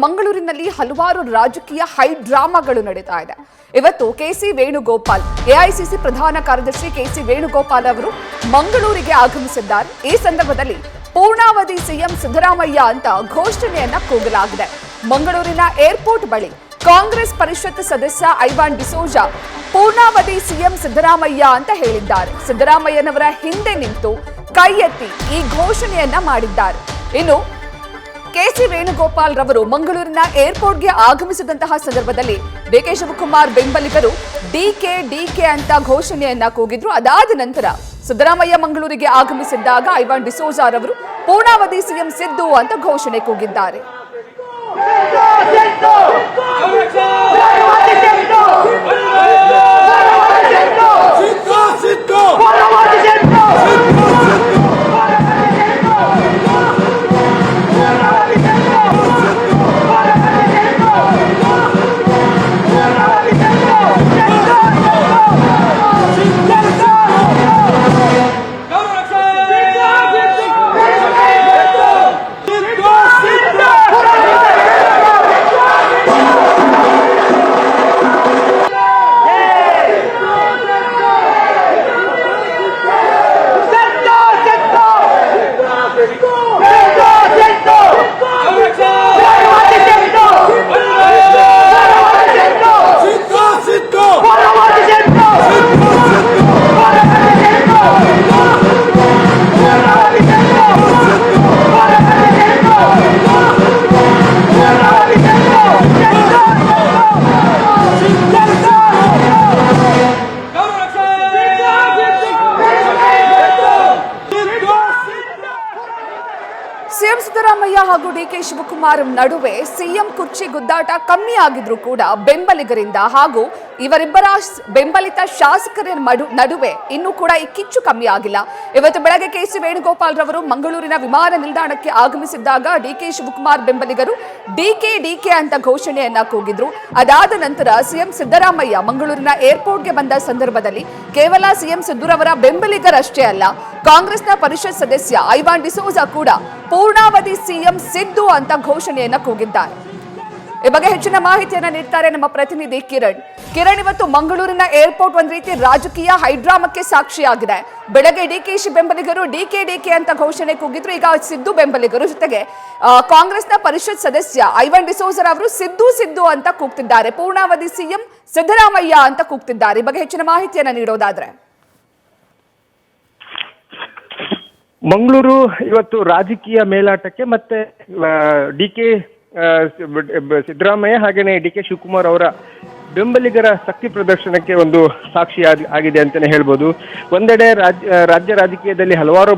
ಮಂಗಳೂರಿನಲ್ಲಿ ಹಲವಾರು ರಾಜಕೀಯ ಹೈ ಡ್ರಾಮಾಗಳು ನಡೀತಾ ಇದೆ. ಇವತ್ತು ಕೆಸಿ ವೇಣುಗೋಪಾಲ್ ಎಐಸಿಸಿ ಪ್ರಧಾನ ಕಾರ್ಯದರ್ಶಿ ಕೆಸಿ ವೇಣುಗೋಪಾಲ್ ಅವರು ಮಂಗಳೂರಿಗೆ ಆಗಮಿಸಿದ್ದಾರೆ. ಈ ಸಂದರ್ಭದಲ್ಲಿ ಪೂರ್ಣಾವಧಿ ಸಿಎಂ ಸಿದ್ದರಾಮಯ್ಯ ಅಂತ ಘೋಷಣೆಯನ್ನ ಕೂಗಲಾಗಿದೆ. ಮಂಗಳೂರಿನ ಏರ್ಪೋರ್ಟ್ ಬಳಿ ಕಾಂಗ್ರೆಸ್ ಪರಿಷತ್ ಸದಸ್ಯ ಐವಾನ್ ಡಿಸೋಜಾ ಪೂರ್ಣಾವಧಿ ಸಿಎಂ ಸಿದ್ದರಾಮಯ್ಯ ಅಂತ ಹೇಳಿದ್ದಾರೆ. ಸಿದ್ದರಾಮಯ್ಯನವರ ಹಿಂದೆ ನಿಂತು ಕೈ ಎತ್ತಿ ಈ ಘೋಷಣೆಯನ್ನ ಮಾಡಿದ್ದಾರೆ. ಇನ್ನು ಕೆಸಿ ವೇಣುಗೋಪಾಲ್ ರವರು ಮಂಗಳೂರಿನ ಏರ್ಪೋರ್ಟ್ಗೆ ಆಗಮಿಸಿದಂತಹ ಸಂದರ್ಭದಲ್ಲಿ ಡಿಕೆ ಶಿವಕುಮಾರ್ ಬೆಂಬಲಿಗರು ಡಿಕೆ ಅಂತ ಘೋಷಣೆಯನ್ನ ಕೂಗಿದ್ರು. ಅದಾದ ನಂತರ ಸಿದ್ದರಾಮಯ್ಯ ಮಂಗಳೂರಿಗೆ ಆಗಮಿಸಿದ್ದಾಗ ಐವಾನ್ ಡಿಸೋಜಾ ರವರು ಪೂರ್ಣಾವಧಿ ಸಿಎಂ ಸಿದ್ದು ಅಂತ ಘೋಷಣೆ ಕೂಗಿದ್ದಾರೆ. ಸಿಎಂ ಸಿದ್ದರಾಮಯ್ಯ ಹಾಗೂ ಡಿಕೆ ಶಿವಕುಮಾರ್ ನಡುವೆ ಸಿಎಂ ಕುರ್ಚಿ ಗುದ್ದಾಟ ಕಮ್ಮಿ ಆಗಿದ್ರು ಕೂಡ ಬೆಂಬಲಿಗರಿಂದ ಹಾಗೂ ಇವರಿಬ್ಬರ ಬೆಂಬಲಿತ ಶಾಸಕರ ನಡುವೆ ಇನ್ನೂ ಕೂಡ ಈ ಕಿಚ್ಚು ಕಮ್ಮಿ ಆಗಿಲ್ಲ. ಇವತ್ತು ಬೆಳಗ್ಗೆ ಕೆಸಿ ವೇಣುಗೋಪಾಲ್ ರವರು ಮಂಗಳೂರಿನ ವಿಮಾನ ನಿಲ್ದಾಣಕ್ಕೆ ಆಗಮಿಸಿದ್ದಾಗ ಡಿಕೆ ಶಿವಕುಮಾರ್ ಬೆಂಬಲಿಗರು ಡಿಕೆ ಅಂತ ಘೋಷಣೆಯನ್ನ ಕೂಗಿದ್ರು. ಅದಾದ ನಂತರ ಸಿಎಂ ಸಿದ್ದರಾಮಯ್ಯ ಮಂಗಳೂರಿನ ಏರ್ಪೋರ್ಟ್ಗೆ ಬಂದ ಸಂದರ್ಭದಲ್ಲಿ ಕೇವಲ ಸಿಎಂ ಸಿದ್ದೂರವರ ಬೆಂಬಲಿಗರಷ್ಟೇ ಅಲ್ಲ, ಕಾಂಗ್ರೆಸ್ನ ಪರಿಷತ್ ಸದಸ್ಯ ಐವಾನ್ ಡಿಸೋಜಾ ಕೂಡ ಪೂರ್ಣಾವಧಿ ಸಿಎಂ ಸಿದ್ದು ಅಂತ ಘೋಷಣೆಯನ್ನ ಕೂಗಿದ್ದಾರೆ. ಈ ಬಗ್ಗೆ ಹೆಚ್ಚಿನ ಮಾಹಿತಿಯನ್ನ ನೀಡ್ತಾರೆ ನಮ್ಮ ಪ್ರತಿನಿಧಿ ಕಿರಣ್. ಇವತ್ತು ಮಂಗಳೂರಿನ ಏರ್ಪೋರ್ಟ್ ಒಂದ್ ರೀತಿ ರಾಜಕೀಯ ಹೈಡ್ರಾಮಕ್ಕೆ ಸಾಕ್ಷಿಯಾಗಿದೆ. ಬೆಳಗ್ಗೆ ಡಿಕೆಶಿ ಬೆಂಬಲಿಗರು ಡಿಕೆ ಅಂತ ಘೋಷಣೆ ಕೂಗಿದ್ರು. ಈಗ ಸಿದ್ದು ಬೆಂಬಲಿಗರು ಜೊತೆಗೆ ಕಾಂಗ್ರೆಸ್ನ ಪರಿಷತ್ ಸದಸ್ಯ ಐವಾನ್ ಡಿಸೋಜಾ ಅವರು ಸಿದ್ದು ಅಂತ ಕೂಗ್ತಿದ್ದಾರೆ. ಪೂರ್ಣಾವಧಿ ಸಿಎಂ ಸಿದ್ದರಾಮಯ್ಯ ಅಂತ ಕೂಗ್ತಿದ್ದಾರೆ. ಈ ಬಗ್ಗೆ ಹೆಚ್ಚಿನ ಮಾಹಿತಿಯನ್ನ ನೀಡೋದಾದ್ರೆ ಮಂಗಳೂರು ಇವತ್ತು ರಾಜಕೀಯ ಮೇಲಾಟಕ್ಕೆ ಮತ್ತೆ ಡಿಕೆ ಸಿದ್ದರಾಮಯ್ಯ ಹಾಗೇನೆ ಡಿಕೆ ಶಿವಕುಮಾರ್ ಅವರ ಬೆಂಬಲಿಗರ ಶಕ್ತಿ ಪ್ರದರ್ಶನಕ್ಕೆ ಒಂದು ಸಾಕ್ಷಿ ಆಗಿದೆ ಅಂತಾನೆ ಹೇಳ್ಬೋದು. ಒಂದೆಡೆ ರಾಜ್ಯ ರಾಜಕೀಯದಲ್ಲಿ ಹಲವಾರು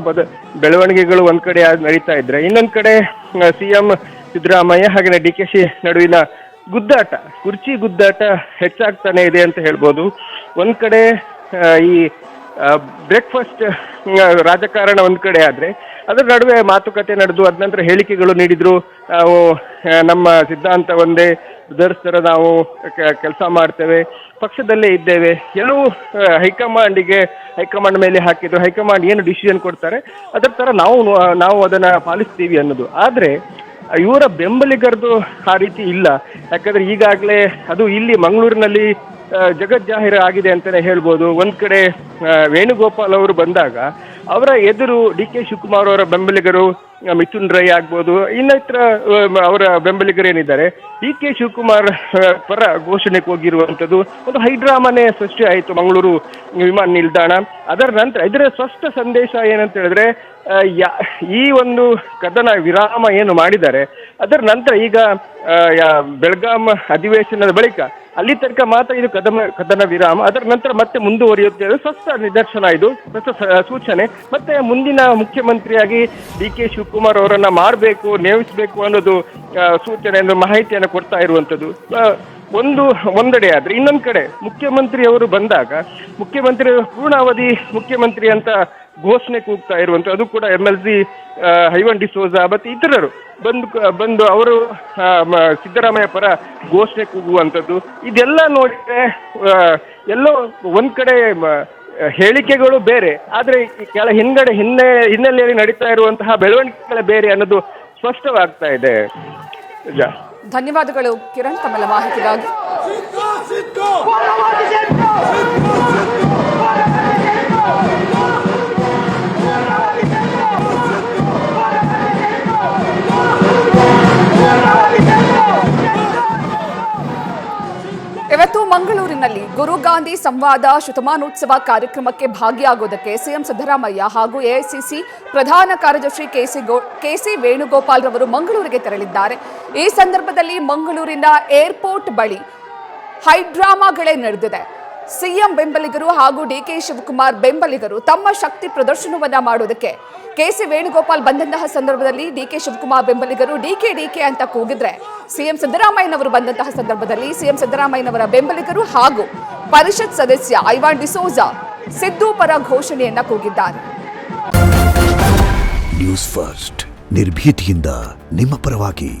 ಬೆಳವಣಿಗೆಗಳು ಒಂದ್ ಕಡೆ ನಡೀತಾ ಇದ್ರೆ, ಇನ್ನೊಂದ್ ಕಡೆ ಸಿಎಂ ಸಿದ್ದರಾಮಯ್ಯ ಹಾಗೇನೆ ಡಿಕೆಶಿ ನಡುವಿನ ಗುದ್ದಾಟ, ಕುರ್ಚಿ ಗುದ್ದಾಟ ಹೆಚ್ಚಾಗ್ತಾನೆ ಇದೆ ಅಂತ ಹೇಳ್ಬೋದು. ಒಂದ್ ಕಡೆ ಈ ಬ್ರೇಕ್ಫಾಸ್ಟ್ ರಾಜಕಾರಣ ಒಂದ್ ಕಡೆ ಆದ್ರೆ ಅದರ ನಡುವೆ ಮಾತುಕತೆ ನಡೆದು ಅದ ನಂತರ ಹೇಳಿಕೆಗಳು ನೀಡಿದ್ರು. ನಾವು ನಮ್ಮ ಸಿದ್ಧಾಂತ ಒಂದೇ, ಬ್ರದರ್ಸ್ ಥರ ನಾವು ಕೆಲಸ ಮಾಡ್ತೇವೆ, ಪಕ್ಷದಲ್ಲೇ ಇದ್ದೇವೆ, ಎಲ್ಲವೂ ಹೈಕಮಾಂಡ್ ಮೇಲೆ ಹಾಕಿದ್ರು. ಹೈಕಮಾಂಡ್ ಏನು ಡಿಸಿಷನ್ ಕೊಡ್ತಾರೆ ಅದರ ಥರ ನಾವು ಅದನ್ನ ಪಾಲಿಸ್ತೀವಿ ಅನ್ನೋದು. ಆದ್ರೆ ಇವರ ಬೆಂಬಲಿಗರದು ಆ ರೀತಿ ಇಲ್ಲ. ಯಾಕಂದ್ರೆ ಈಗಾಗಲೇ ಅದು ಇಲ್ಲಿ ಮಂಗಳೂರಿನಲ್ಲಿ ಜಗಜ್ಜಾಹೀರ ಆಗಿದೆ ಅಂತಾನೆ ಹೇಳ್ಬೋದು. ಒಂದ್ ಕಡೆ ವೇಣುಗೋಪಾಲ್ ಅವರು ಬಂದಾಗ ಅವರ ಎದುರು ಡಿಕೆ ಶಿವಕುಮಾರ್ ಅವರ ಬೆಂಬಲಿಗರು ಮಿಥುನ್ ರೈ ಆಗ್ಬೋದು, ಇನ್ನಿತರ ಅವರ ಬೆಂಬಲಿಗರೇನಿದ್ದಾರೆ ಡಿಕೆ ಶಿವಕುಮಾರ್ ಪರ ಘೋಷಣೆಗೆ ಹೋಗಿರುವಂಥದ್ದು ಒಂದು ಹೈಡ್ರಾಮಾನೇ ಸೃಷ್ಟಿ ಆಯಿತು ಮಂಗಳೂರು ವಿಮಾನ ನಿಲ್ದಾಣ. ಅದರ ನಂತರ ಇದರ ಸ್ಪಷ್ಟ ಸಂದೇಶ ಏನಂತ ಹೇಳಿದ್ರೆ, ಈ ಒಂದು ಕದನ ವಿರಾಮ ಏನು ಮಾಡಿದ್ದಾರೆ ಅದರ ನಂತರ ಈಗ ಬೆಳಗಾಂ ಅಧಿವೇಶನದ ಬಳಿಕ ಅಲ್ಲಿ ತನಕ ಮಾತ್ರ ಇದು ಕದನ ವಿರಾಮ, ಅದರ ನಂತರ ಮತ್ತೆ ಮುಂದುವರಿಯುತ್ತೆ. ಸ್ಪಷ್ಟ ನಿದರ್ಶನ, ಇದು ಸ್ಪಷ್ಟ ಸೂಚನೆ. ಮತ್ತೆ ಮುಂದಿನ ಮುಖ್ಯಮಂತ್ರಿಯಾಗಿ ಡಿಕೆ ಶಿವಕುಮಾರ್ ಅವರನ್ನ ಮಾಡಬೇಕು, ನೇಮಿಸಬೇಕು ಅನ್ನೋದು ಸೂಚನೆ, ಮಾಹಿತಿಯನ್ನು ಕೊಡ್ತಾ ಇರುವಂಥದ್ದು ಒಂದೆಡೆ ಆದ್ರೆ, ಇನ್ನೊಂದು ಕಡೆ ಮುಖ್ಯಮಂತ್ರಿ ಅವರು ಬಂದಾಗ ಮುಖ್ಯಮಂತ್ರಿ ಪೂರ್ಣಾವಧಿ ಮುಖ್ಯಮಂತ್ರಿ ಅಂತ ಘೋಷಣೆ ಕೂಗ್ತಾ ಇರುವಂಥ, ಅದು ಕೂಡ MLC ಐವಾನ್ ಡಿಸೋಜಾ ಮತ್ತು ಇತರರು ಬಂದು ಅವರು ಸಿದ್ದರಾಮಯ್ಯ ಪರ ಘೋಷಣೆ ಕೂಗುವಂಥದ್ದು. ಇದೆಲ್ಲ ನೋಡಿದ್ರೆ ಎಲ್ಲೋ ಒಂದ್ ಕಡೆ ಹೇಳಿಕೆಗಳು ಬೇರೆ, ಆದರೆ ಹಿನ್ನೆಲೆಯಲ್ಲಿ ನಡೀತಾ ಇರುವಂತಹ ಬೆಳವಣಿಗೆಗಳ ಬೇರೆ ಅನ್ನೋದು ಸ್ಪಷ್ಟವಾಗ್ತಾ ಇದೆ. ಧನ್ಯವಾದಗಳು ಕಿರಣ್ ತಮ್ಮೆಲ್ಲ ಮಾಹಿತಿಗಾಗಿ. ಇವತ್ತು ಮಂಗಳೂರಿನಲ್ಲಿ ಗುರು ಗಾಂಧಿ ಸಂವಾದ ಶತಮಾನೋತ್ಸವ ಕಾರ್ಯಕ್ರಮಕ್ಕೆ ಭಾಗಿಯಾಗುವುದಕ್ಕೆ ಸಿಎಂ ಸಿದ್ದರಾಮಯ್ಯ ಹಾಗೂ ಎಐಸಿಸಿ ಪ್ರಧಾನ ಕಾರ್ಯದರ್ಶಿ ಕೆಸಿ ವೇಣುಗೋಪಾಲ್ ರವರು ಮಂಗಳೂರಿಗೆ ತೆರಳಿದ್ದಾರೆ. ಈ ಸಂದರ್ಭದಲ್ಲಿ ಮಂಗಳೂರಿನ ಏರ್ಪೋರ್ಟ್ ಬಳಿ ಹೈಡ್ರಾಮಾಗಳೇ ನಡೆದಿದೆ. ಸಿಎಂ ಬೆಂಬಲಿಗರು ಹಾಗೂ ಡಿಕೆ ಶಿವಕುಮಾರ್ ಬೆಂಬಲಿಗರು ತಮ್ಮ ಶಕ್ತಿ ಪ್ರದರ್ಶನವನ್ನ ಮಾಡೋದಕ್ಕೆ ಕೆಸಿ ವೇಣುಗೋಪಾಲ್ ಬಂದಂತಹ ಸಂದರ್ಭದಲ್ಲಿ ಡಿಕೆ ಶಿವಕುಮಾರ್ ಬೆಂಬಲಿಗರು ಡಿಕೆ ಅಂತ ಕೂಗಿದ್ರೆ, ಸಿಎಂ ಸಿದ್ದರಾಮಯ್ಯನವರು ಬಂದಂತಹ ಸಂದರ್ಭದಲ್ಲಿ ಸಿಎಂ ಸಿದ್ದರಾಮಯ್ಯನವರ ಬೆಂಬಲಿಗರು ಹಾಗೂ ಪರಿಷತ್ ಸದಸ್ಯ ಐವಾನ್ ಡಿಸೋಜಾ ಸಿದ್ದು ಪರ ಘೋಷಣೆಯನ್ನ ಕೂಗಿದ್ದಾರೆ. ನ್ಯೂಸ್ ಫಸ್ಟ್ ನಿರ್ಭೀತಿಯಿಂದ ನಿಮ್ಮ ಪರವಾಗಿ.